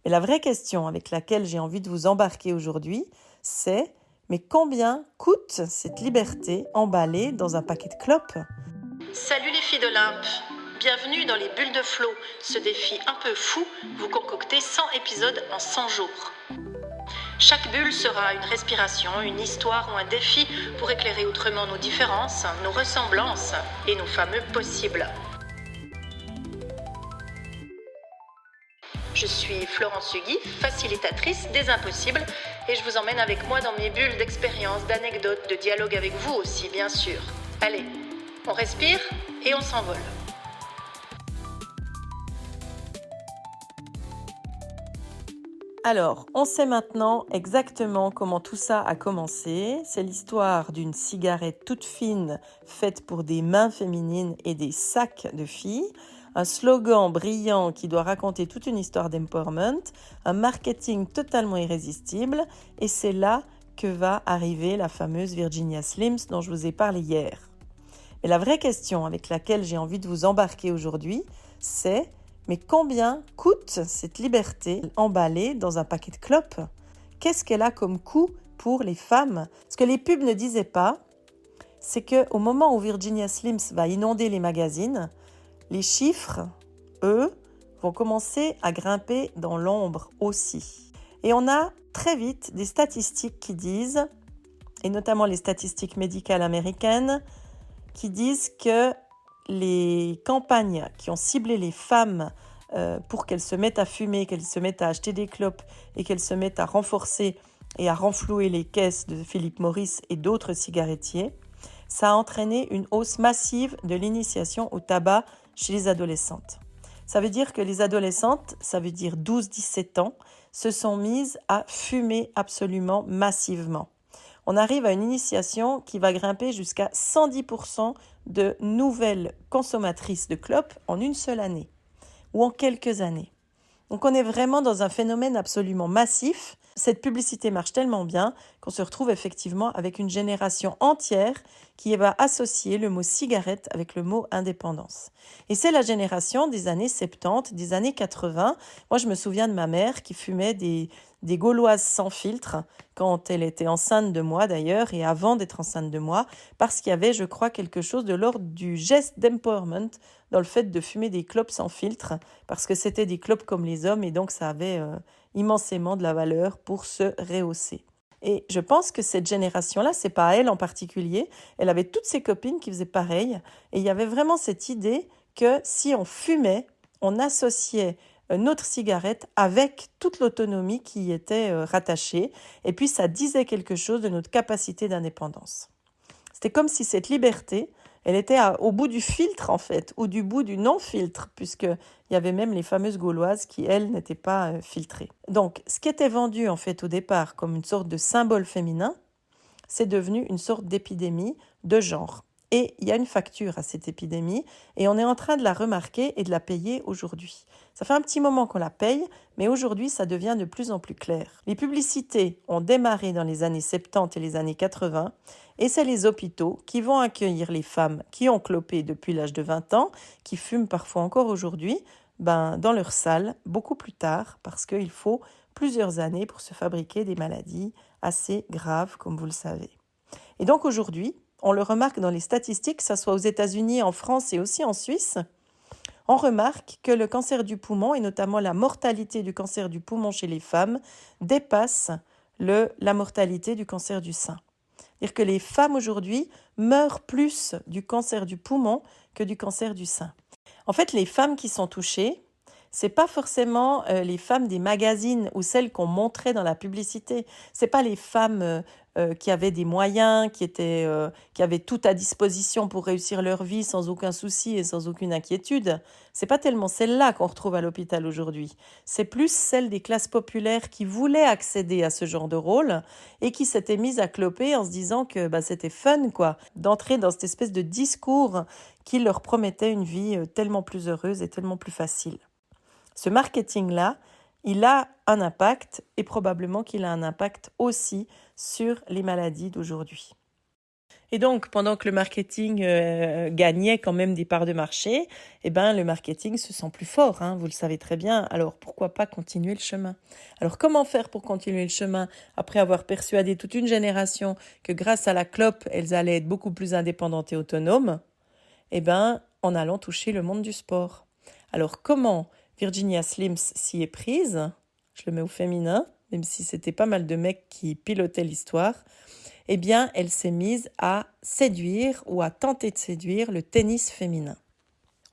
Mais la vraie question avec laquelle j'ai envie de vous embarquer aujourd'hui, c'est mais combien coûte cette liberté emballée dans un paquet de clopes ? Salut les filles d'Olympe, bienvenue dans les bulles de flow, ce défi un peu fou, vous concoctez 100 épisodes en 100 jours. Chaque bulle sera une respiration, une histoire ou un défi pour éclairer autrement nos différences, nos ressemblances et nos fameux possibles. Je suis Florence Hugui, facilitatrice des impossibles, et je vous emmène avec moi dans mes bulles d'expériences, d'anecdotes, de dialogue avec vous aussi, bien sûr. Allez, on respire et on s'envole. Alors, on sait maintenant exactement comment tout ça a commencé. C'est l'histoire d'une cigarette toute fine faite pour des mains féminines et des sacs de filles. Un slogan brillant qui doit raconter toute une histoire d'empowerment, un marketing totalement irrésistible, et c'est là que va arriver la fameuse Virginia Slims dont je vous ai parlé hier. Mais la vraie question avec laquelle j'ai envie de vous embarquer aujourd'hui, c'est mais combien coûte cette liberté emballée dans un paquet de clopes ? Qu'est-ce qu'elle a comme coût pour les femmes ? Ce que les pubs ne disaient pas, c'est qu'au moment où Virginia Slims va inonder les magazines, les chiffres, eux, vont commencer à grimper dans l'ombre aussi. Et on a très vite des statistiques qui disent, et notamment les statistiques médicales américaines, qui disent que les campagnes qui ont ciblé les femmes pour qu'elles se mettent à fumer, qu'elles se mettent à acheter des clopes et qu'elles se mettent à renforcer et à renflouer les caisses de Philip Morris et d'autres cigarettiers, ça a entraîné une hausse massive de l'initiation au tabac chez les adolescentes. Ça veut dire que les adolescentes, ça veut dire 12-17 ans, se sont mises à fumer absolument massivement. On arrive à une initiation qui va grimper jusqu'à 110% de nouvelles consommatrices de clopes en une seule année ou en quelques années. Donc on est vraiment dans un phénomène absolument massif. Cette publicité marche tellement bien qu'on se retrouve effectivement avec une génération entière qui va associer le mot cigarette avec le mot indépendance. Et c'est la génération des années 70, des années 80. Moi, je me souviens de ma mère qui fumait des Gauloises sans filtre quand elle était enceinte de moi d'ailleurs et avant d'être enceinte de moi parce qu'il y avait, je crois, quelque chose de l'ordre du geste d'empowerment dans le fait de fumer des clopes sans filtre parce que c'était des clopes comme les hommes et donc ça avait immensément de la valeur pour se rehausser. Et je pense que cette génération-là, c'est pas elle en particulier, elle avait toutes ses copines qui faisaient pareil et il y avait vraiment cette idée que si on fumait, on associait notre cigarette avec toute l'autonomie qui y était rattachée et puis ça disait quelque chose de notre capacité d'indépendance. C'était comme si cette liberté, elle était au bout du filtre en fait, ou du bout du non-filtre, puisqu'il y avait même les fameuses Gauloises qui, elles, n'étaient pas filtrées. Donc, ce qui était vendu en fait au départ comme une sorte de symbole féminin, c'est devenu une sorte d'épidémie de genre. Et il y a une facture à cette épidémie et on est en train de la remarquer et de la payer aujourd'hui. Ça fait un petit moment qu'on la paye, mais aujourd'hui, ça devient de plus en plus clair. Les publicités ont démarré dans les années 70 et les années 80 et c'est les hôpitaux qui vont accueillir les femmes qui ont clopé depuis l'âge de 20 ans, qui fument parfois encore aujourd'hui, dans leur salle beaucoup plus tard parce qu'il faut plusieurs années pour se fabriquer des maladies assez graves, comme vous le savez. Et donc aujourd'hui, on le remarque dans les statistiques, que ce soit aux États-Unis, en France et aussi en Suisse, on remarque que le cancer du poumon, et notamment la mortalité du cancer du poumon chez les femmes, dépasse la mortalité du cancer du sein. C'est-à-dire que les femmes aujourd'hui meurent plus du cancer du poumon que du cancer du sein. En fait, les femmes qui sont touchées, c'est pas forcément les femmes des magazines ou celles qu'on montrait dans la publicité. C'est pas les femmes qui avaient des moyens, qui avaient tout à disposition pour réussir leur vie sans aucun souci et sans aucune inquiétude. C'est pas tellement celles-là qu'on retrouve à l'hôpital aujourd'hui. C'est plus celles des classes populaires qui voulaient accéder à ce genre de rôle et qui s'étaient mises à cloper en se disant que c'était fun, quoi, d'entrer dans cette espèce de discours qui leur promettait une vie tellement plus heureuse et tellement plus facile. Ce marketing-là, il a un impact et probablement qu'il a un impact aussi sur les maladies d'aujourd'hui. Et donc, pendant que le marketing gagnait quand même des parts de marché, le marketing se sent plus fort, vous le savez très bien. Alors, pourquoi pas continuer le chemin? Alors, comment faire pour continuer le chemin après avoir persuadé toute une génération que grâce à la clope, elles allaient être beaucoup plus indépendantes et autonomes? En allant toucher le monde du sport. Alors, comment Virginia Slims s'y est prise? Je le mets au féminin, même si c'était pas mal de mecs qui pilotaient l'histoire. Elle s'est mise à séduire ou à tenter de séduire le tennis féminin.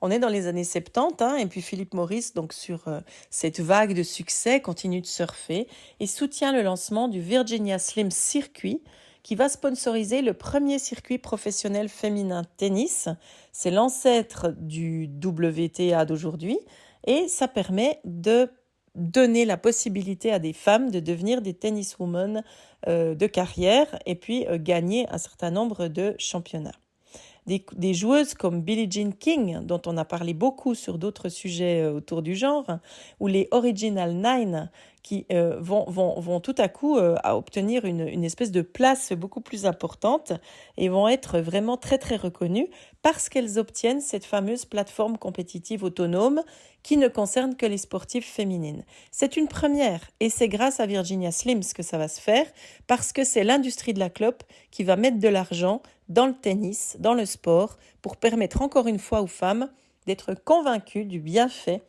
On est dans les années 70, et puis Philip Morris, donc sur cette vague de succès, continue de surfer et soutient le lancement du Virginia Slims Circuit, qui va sponsoriser le premier circuit professionnel féminin tennis. C'est l'ancêtre du WTA d'aujourd'hui, et ça permet de donner la possibilité à des femmes de devenir des tenniswomen de carrière et puis gagner un certain nombre de championnats. Des joueuses comme Billie Jean King, dont on a parlé beaucoup sur d'autres sujets autour du genre, ou les Original Nine, qui vont tout à coup à obtenir une espèce de place beaucoup plus importante et vont être vraiment très très reconnues parce qu'elles obtiennent cette fameuse plateforme compétitive autonome qui ne concerne que les sportives féminines. C'est une première et c'est grâce à Virginia Slims que ça va se faire parce que c'est l'industrie de la clope qui va mettre de l'argent dans le tennis, dans le sport, pour permettre encore une fois aux femmes d'être convaincues du bienfait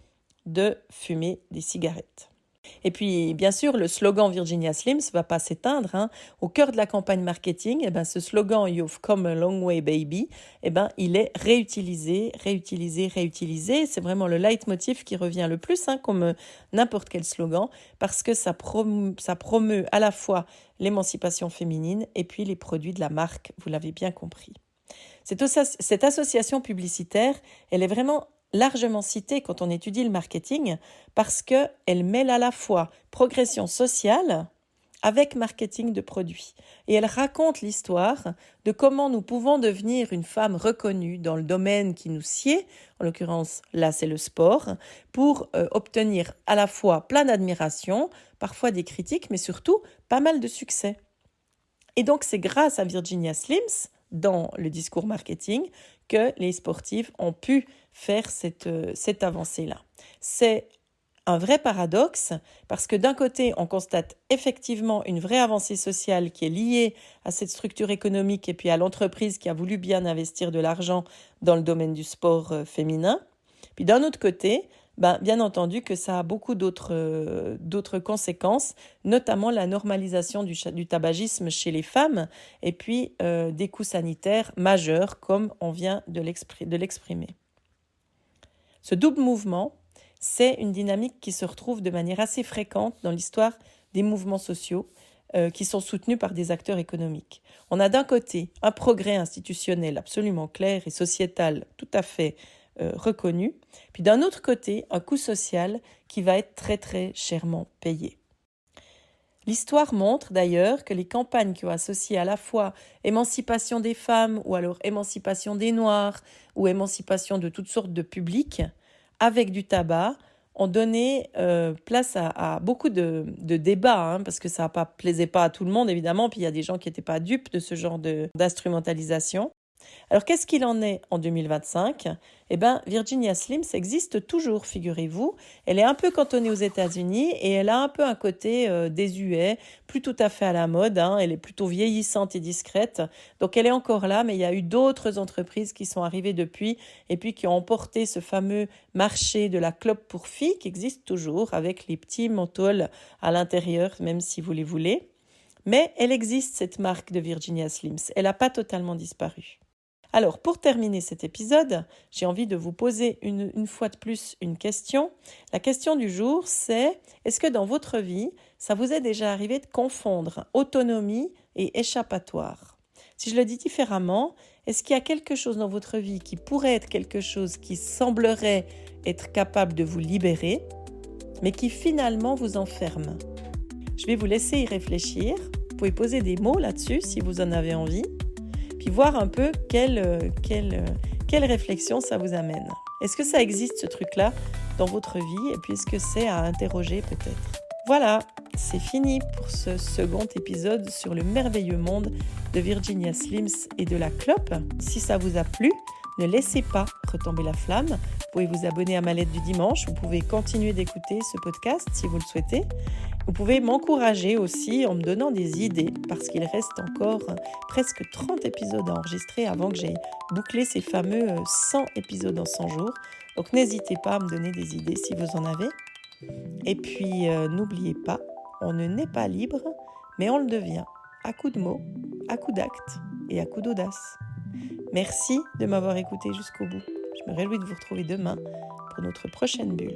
de fumer des cigarettes. Et puis, bien sûr, le slogan Virginia Slims ne va pas s'éteindre. Au cœur de la campagne marketing, ce slogan « You've come a long way, baby », il est réutilisé. C'est vraiment le leitmotiv qui revient le plus, comme n'importe quel slogan, parce que ça promeut à la fois l'émancipation féminine et puis les produits de la marque, vous l'avez bien compris. Cette association publicitaire, elle est vraiment largement citée quand on étudie le marketing parce qu'elle mêle à la fois progression sociale avec marketing de produits. Et elle raconte l'histoire de comment nous pouvons devenir une femme reconnue dans le domaine qui nous sied, en l'occurrence là c'est le sport, pour obtenir à la fois plein d'admiration, parfois des critiques, mais surtout pas mal de succès. Et donc c'est grâce à Virginia Slims, dans le discours marketing, que les sportives ont pu faire cette avancée-là. C'est un vrai paradoxe parce que d'un côté, on constate effectivement une vraie avancée sociale qui est liée à cette structure économique et puis à l'entreprise qui a voulu bien investir de l'argent dans le domaine du sport féminin. Puis d'un autre côté, bien entendu que ça a beaucoup d'autres conséquences, notamment la normalisation du tabagisme chez les femmes et puis des coûts sanitaires majeurs comme on vient de l'exprimer. Ce double mouvement, c'est une dynamique qui se retrouve de manière assez fréquente dans l'histoire des mouvements sociaux qui sont soutenus par des acteurs économiques. On a d'un côté un progrès institutionnel absolument clair et sociétal tout à fait reconnu, puis d'un autre côté, un coût social qui va être très très chèrement payé. L'histoire montre d'ailleurs que les campagnes qui ont associé à la fois émancipation des femmes ou alors émancipation des Noirs ou émancipation de toutes sortes de publics avec du tabac ont donné place à beaucoup de débats, parce que ça ne plaisait pas à tout le monde évidemment, puis il y a des gens qui n'étaient pas dupes de ce genre d'instrumentalisation. Alors, qu'est-ce qu'il en est en 2025 ? Virginia Slims existe toujours, figurez-vous. Elle est un peu cantonnée aux États-Unis et elle a un peu un côté désuet, plus tout à fait à la mode. Elle est plutôt vieillissante et discrète. Donc, elle est encore là, mais il y a eu d'autres entreprises qui sont arrivées depuis et puis qui ont emporté ce fameux marché de la clope pour filles qui existe toujours avec les petits menthol à l'intérieur, même si vous les voulez. Mais elle existe, cette marque de Virginia Slims. Elle n'a pas totalement disparu. Alors, pour terminer cet épisode, j'ai envie de vous poser une fois de plus une question. La question du jour, c'est est-ce que dans votre vie, ça vous est déjà arrivé de confondre autonomie et échappatoire ? Si je le dis différemment, est-ce qu'il y a quelque chose dans votre vie qui pourrait être quelque chose qui semblerait être capable de vous libérer, mais qui finalement vous enferme ? Je vais vous laisser y réfléchir. Vous pouvez poser des mots là-dessus si vous en avez envie. Puis voir un peu quelle réflexion ça vous amène. Est-ce que ça existe ce truc-là dans votre vie ? Et puis est-ce que c'est à interroger peut-être ? Voilà, c'est fini pour ce second épisode sur le merveilleux monde de Virginia Slims et de la clope. Si ça vous a plu, ne laissez pas retomber la flamme. Vous pouvez vous abonner à ma lettre du dimanche. Vous pouvez continuer d'écouter ce podcast si vous le souhaitez. Vous pouvez m'encourager aussi en me donnant des idées parce qu'il reste encore presque 30 épisodes à enregistrer avant que j'aie bouclé ces fameux 100 épisodes en 100 jours. Donc n'hésitez pas à me donner des idées si vous en avez. Et puis n'oubliez pas, on ne naît pas libre, mais on le devient à coups de mots, à coups d'actes et à coups d'audace. Merci de m'avoir écouté jusqu'au bout. Je me réjouis de vous retrouver demain pour notre prochaine bulle.